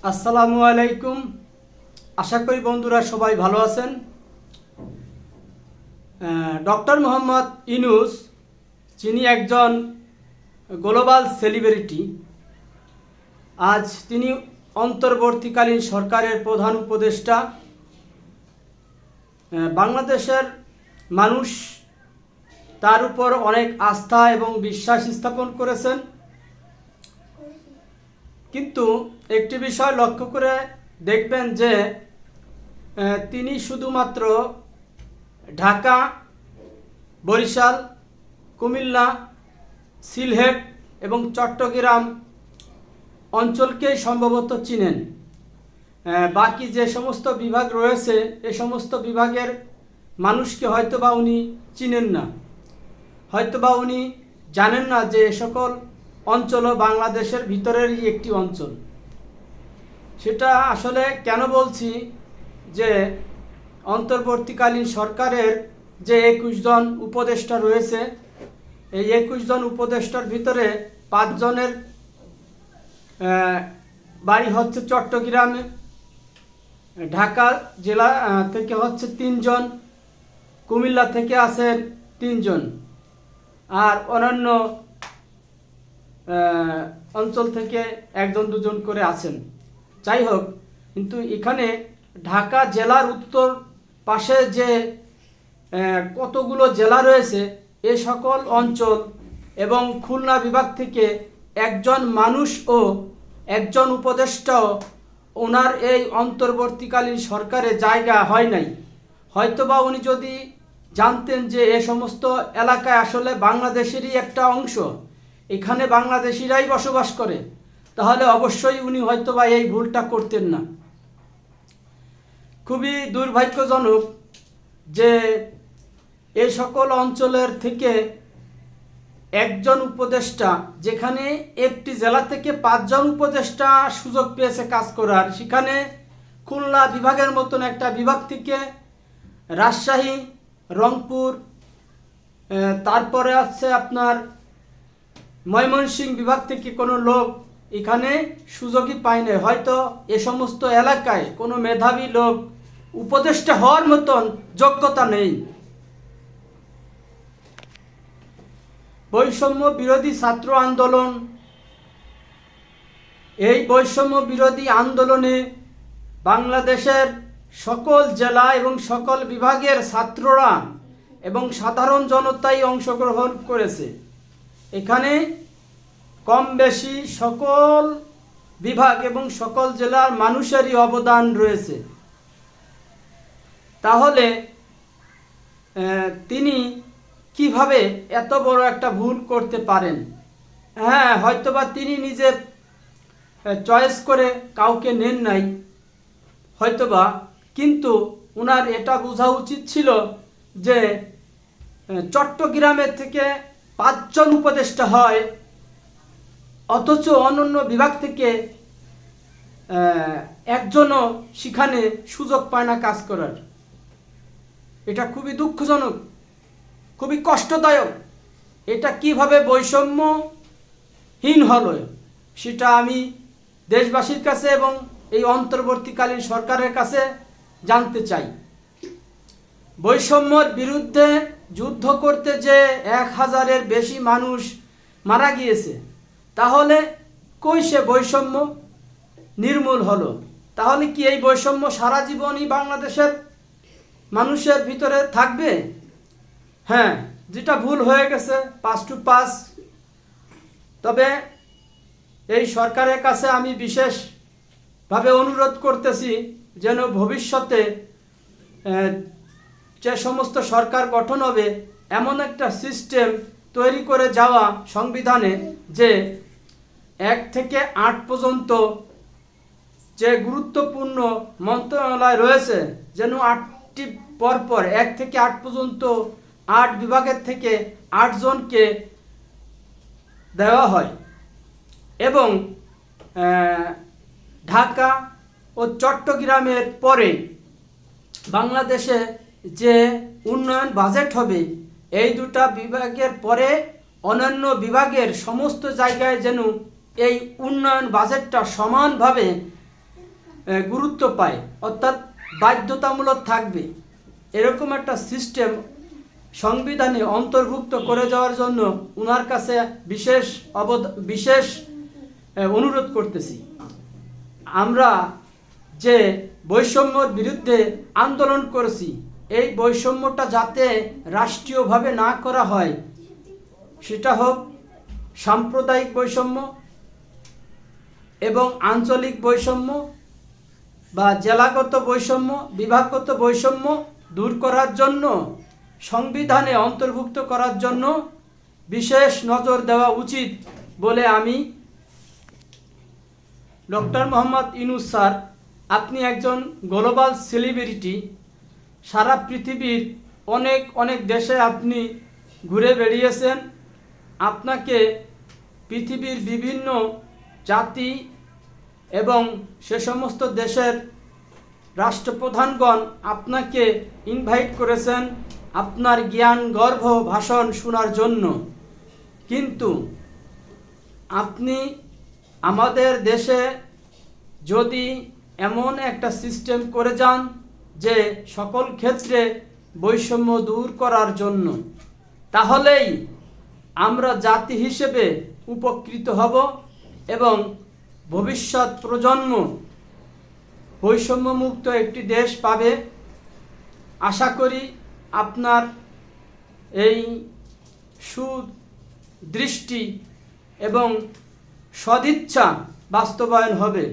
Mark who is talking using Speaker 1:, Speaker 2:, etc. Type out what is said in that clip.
Speaker 1: আসসালামু আলাইকুম। আশা করি বন্ধুরা সবাই ভালো আছেন। ডক্টর মোহাম্মদ ইউনূস, যিনি একজন গ্লোবাল সেলিব্রিটি, আজ তিনি অন্তর্বর্তীকালীন সরকারের প্রধান উপদেষ্টা। বাংলাদেশের মানুষ তার উপর অনেক আস্থা এবং বিশ্বাস স্থাপন করেছেন, কিন্তু একটি বিষয় লক্ষ্য করে দেখবেন যে তিনি শুধুমাত্র ঢাকা, বরিশাল, কুমিল্লা, সিলেট এবং চট্টগ্রাম অঞ্চলকেই সম্ভবত চিনেন। বাকি যে সমস্ত বিভাগ রয়েছে এ সমস্ত বিভাগের মানুষকে হয়তোবা উনি চিনেন না, হয়তোবা উনি জানেন না যে এ সকল অঞ্চলও বাংলাদেশের ভিতরেরই একটি অঞ্চল। সেটা আসলে কেন বলছি যে অন্তর্বর্তীকালীন সরকারের যে 21 জন উপদেষ্টা রয়েছে, এই 21 জন উপদেষ্টার ভিতরে 5 জনের বাড়ি হচ্ছে চট্টগ্রামে, ঢাকা জেলা থেকে হচ্ছে 3 জন, কুমিল্লা থেকে আছেন 3 জন, আর অন্যান্য অঞ্চল থেকে 1জন 2জন করে আছেন। যাই হোক, কিন্তু এখানে ঢাকা জেলার উত্তর পাশে যে কতগুলো জেলা রয়েছে এ সকল অঞ্চল এবং খুলনা বিভাগ থেকে 1জন মানুষ ও 1জন উপদেষ্টাও ওনার এই অন্তর্বর্তীকালীন সরকারে জায়গা হয় নাই। হয়তোবা উনি যদি জানতেন যে এ সমস্ত এলাকায় আসলে বাংলাদেশেরই একটা অংশ, এখানে বাংলাদেশিরাই বসবাস করে, তাহলে অবশ্যই উনি হয়তোবা এই ভুলটা করতেন না। খুবই দুর্ভাগ্যজনক যে এই সকল অঞ্চলের থেকে 1জন উপদেষ্টা, যেখানে একটি জেলা থেকে 5 জন উপদেষ্টা সুযোগ পেয়েছে কাজ করার, সেখানে খুলনা বিভাগের মতন একটা বিভাগ থেকে রাজশাহী, রংপুর, তারপরে আছে আপনার ময়মনসিংহ বিভাগ থেকে কোনো লোক এখানে সুযোগই পায় না। হয়তো এ সমস্ত এলাকায় কোনো মেধাবী লোক উপদেষ্টা হওয়ার মতন যোগ্যতা নেই। বৈষম্য বিরোধী ছাত্র আন্দোলন, এই বৈষম্য বিরোধী আন্দোলনে বাংলাদেশের সকল জেলা এবং সকল বিভাগের ছাত্ররা এবং সাধারণ জনতাই অংশগ্রহণ করেছে। এখানে কম বেশি সকল বিভাগ এবং সকল জেলার মানুষেরই অবদান রয়েছে। তাহলে তিনি কিভাবে এত বড় একটা ভুল করতে পারেন? হ্যাঁ, হয়তোবা তিনি নিজে চয়েস করে কাউকে নেন নাই হয়তোবা, কিন্তু ওনার এটা বোঝা উচিত ছিল যে চট্টগ্রামের থেকে 5 জন উপদেষ্টা হয়, অথচ অন্যান্য বিভাগ থেকে 1জনও সেখানে সুযোগ পায় না কাজ করার। এটা খুবই দুঃখজনক, খুবই কষ্টদায়ক। এটা কিভাবে বৈষম্যহীন হলো সেটা আমি দেশবাসীর কাছে এবং এই অন্তর্বর্তীকালীন সরকারের কাছে জানতে চাই। বৈষম্যর বিরুদ্ধে যুদ্ধ করতে যে 1000-এর বেশি মানুষ মারা গিয়েছে, তাহলে কই সে বৈষম্য নির্মূল হলো? তাহলে কি এই বৈষম্য সারা জীবনই বাংলাদেশের মানুষের ভিতরে থাকবে? হ্যাঁ, যেটা ভুল হয়ে গেছে 5 to 5। তবে এই সরকারের কাছে আমি বিশেষভাবে অনুরোধ করতেছি যেন ভবিষ্যতে যে সমস্ত সরকার গঠন হবে এমন একটা সিস্টেম তৈরি করে যাওয়া সংবিধানে যে 1 থেকে 8 পর্যন্ত যে গুরুত্বপূর্ণ মন্ত্রণালয় রয়েছে যেন 8টি পরপর 1 থেকে 8 পর্যন্ত 8 বিভাগের থেকে 8 জনকে দেওয়া হয়, এবং ঢাকা ও চট্টগ্রামের পরে বাংলাদেশে যে উন্নয়ন বাজেট হবে এই দুটা বিভাগের পরে অন্যান্য বিভাগের সমস্ত জায়গায় যেন এই উন্নয়ন বাজেটটা সমানভাবে গুরুত্ব পায়, অর্থাৎ বাধ্যতামূলক থাকবে, এরকম একটা সিস্টেম সংবিধানে অন্তর্ভুক্ত করে যাওয়ার জন্য ওনার কাছে বিশেষ অনুরোধ করতেছি। আমরা যে বৈষম্যর বিরুদ্ধে আন্দোলন করেছি, এই বৈষম্যটা যাতে রাষ্ট্রীয়ভাবে না করা হয়, সেটা হোক সাম্প্রদায়িক বৈষম্য এবং আঞ্চলিক বৈষম্য বা জেলাগত বৈষম্য, বিভাগগত বৈষম্য দূর করার জন্য, সংবিধানে অন্তর্ভুক্ত করার জন্য বিশেষ নজর দেওয়া উচিত বলে আমি ডক্টর মোহাম্মদ ইউনূস স্যার, আপনি একজন গ্লোবাল সেলিব্রিটি, সারা পৃথিবীর অনেক দেশে আপনি ঘুরে বেড়িয়েছেন, আপনাকে পৃথিবীর বিভিন্ন জাতি এবং সে সমস্ত দেশের রাষ্ট্রপ্রধানগণ আপনাকে ইনভাইট করেছেন আপনার জ্ঞান গর্ভ ভাষণ শোনার জন্য। কিন্তু আপনি আমাদের দেশে যদি এমন একটা সিস্টেম করে যান যে সকল ক্ষেত্রে বৈষম্য দূর করার জন্য, তাহলেই আমরা জাতি হিসেবে উপকৃত হব এবং ভবিষ্যৎ প্রজন্ম বৈষম্যমুক্ত একটি দেশ পাবে। আশা করি আপনার এই সুদৃষ্টি এবং সদিচ্ছা বাস্তবায়ন হবে।